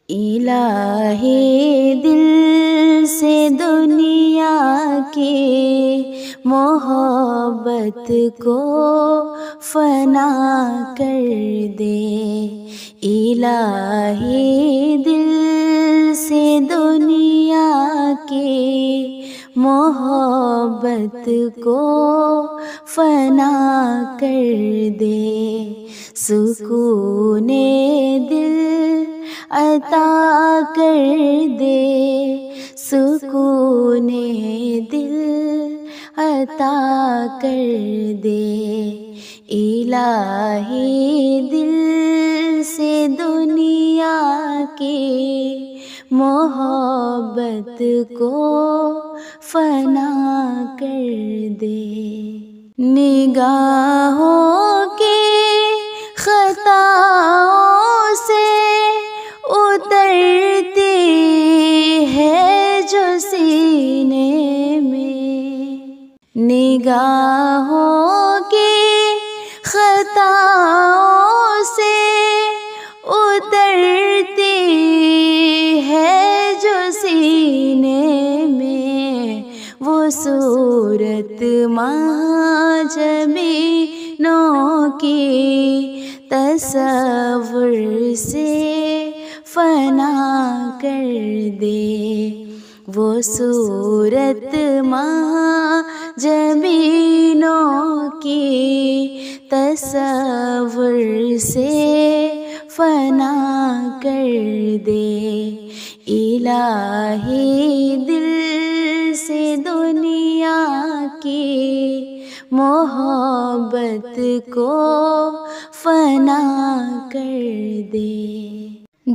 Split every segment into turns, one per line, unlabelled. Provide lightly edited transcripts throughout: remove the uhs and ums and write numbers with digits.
الہی دل سے دنیا کی محبت کو فنا کر دے، الہی دل سے دنیا کی محبت کو فنا کر دے، سکون دل عطا کر دے، سکون دل عطا کر دے، الہی دل سے دنیا کی محبت کو فنا کر دے۔ نگاہوں کی خطاؤں سے اترتی ہے جو سینے میں، نگاہوں کی خطاؤں سے اترتی ہے جو سینے میں، وہ صورت معجمینوں کی تصور سے فنا کر دے، وہ صورت معجمینوں کی تصور سے فنا کر دے، الہی دل سے دنیا کی محبت کو فنا کر دے۔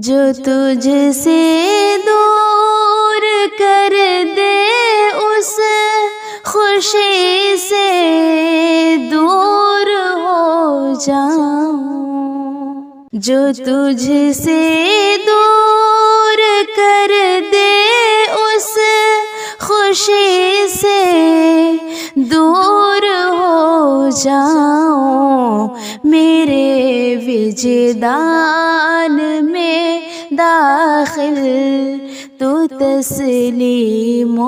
جو تجھ سے دور کر دے اس خوشی سے دور ہو جاؤں، جو تجھ سے دور کر دے اس خوشی سے دور ہو جاؤں، میرے وجدان میں داخل تو تسلیم و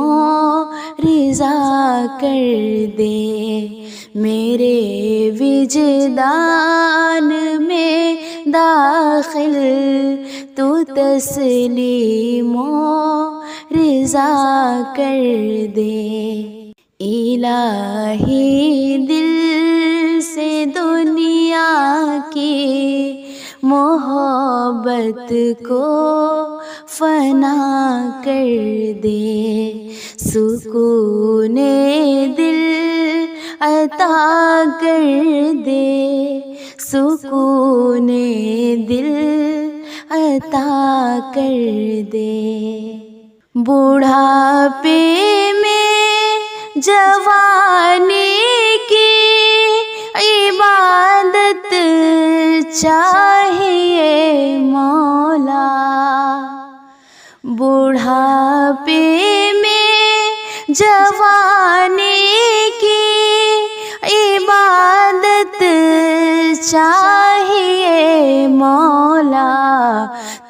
رضا کر دے، میرے وجدان میں داخل تو تسلیم و رضا کر دے، الہی دل سے دنیا کی محبت کو فنا کر دے، سکون دل عطا کر دے، سکون دل عطا کر دے، بوڑھاپے میں جوانی کی عبادت چاہیے مولا، بوڑھاپے میں جوانی کی عبادت چاہیے مولا،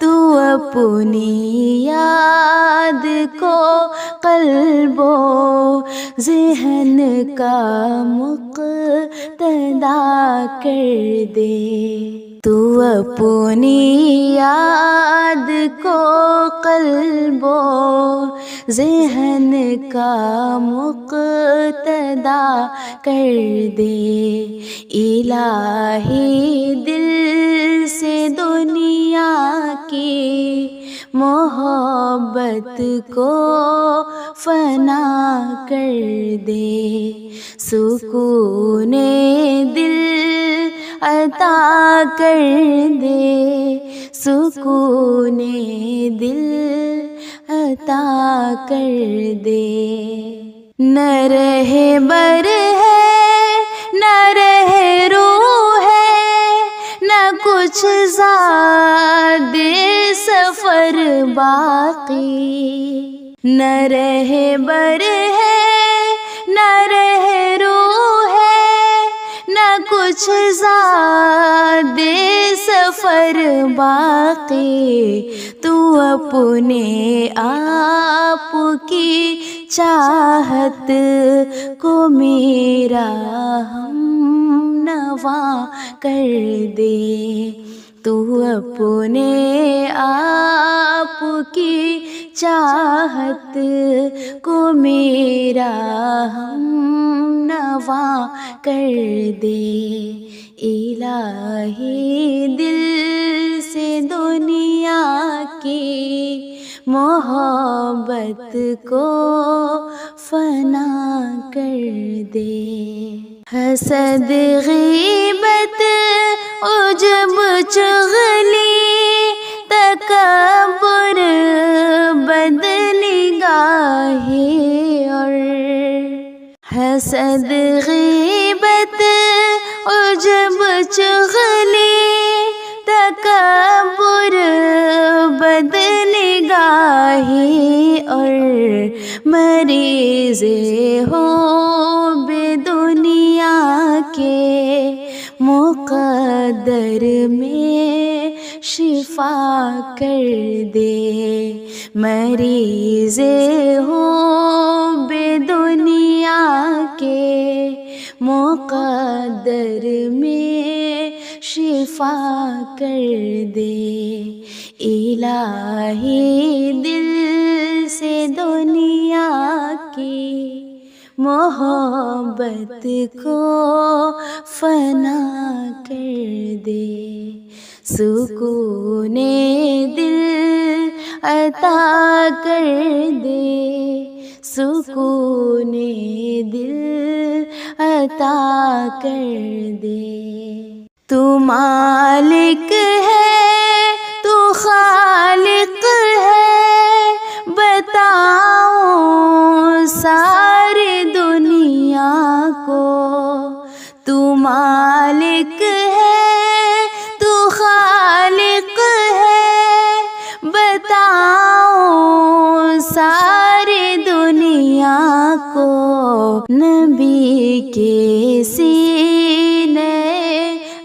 تو اپنی یاد کو قلب و ذہن کا مقتدا کر دے، تو اپنی یاد کو قلب و ذہن کا مقتدا کر دے، الہی دل سے دنیا کی محبت کو فنا کر دے، سکون دل عطا کر دے، سکون دل عطا کر دے، نہ رہے بر ہے نہ رہے روح ہے، نہ کچھ زاد سفر باقی، نہ رہے بر ہے نہ رہے روح ہے، نہ کچھ کچھ زیادہ سفر باقی، تو اپنے آپ کی چاہت کو میرا ہم نوا کر دے، تو اپنے آپ کی چاہت کو میرا ہم نوا کر دے۔ الہی دل سے دنیا کی محبت کو فنا کر دے۔ حسد، غیبت، عجب، چغلی، تکبر، بدنگاہی اور حسد، غیبت، عجب، چغلی، تکبر، بدنگاہی اور مریض ہو بے دنیا کے مقدر میں شفا کر دے، مریض ہو بے دنیا کے مقدر میں شفا کر دے۔ الہی دل سے دنیا کی محبت کو فنا کر دے، سکون دل عطا کر دے، سکون دل عطا کر دے۔ تو مالک ہے، تو خالق ہے، بتاؤ ساری دنیا کو، تو مالک ہے، تو خالق ہے، بتاؤ ساری دنیا کو، نبی کے سینے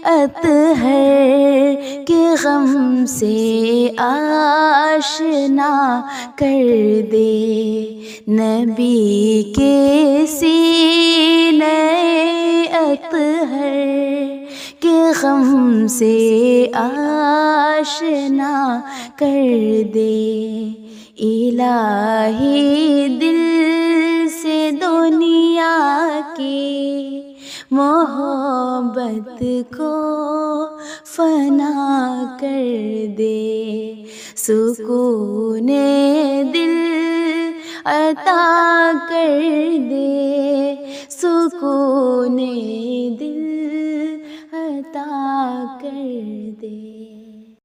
اطہر کے غم سے آشنا کر دے، نبی کے سینے اطہر کے غم سے آشنا کر دے۔ الہی دل سے دنیا کی محبت کو فنا کر دے، سکون دل عطا کر دے، سکون دل عطا کر دے۔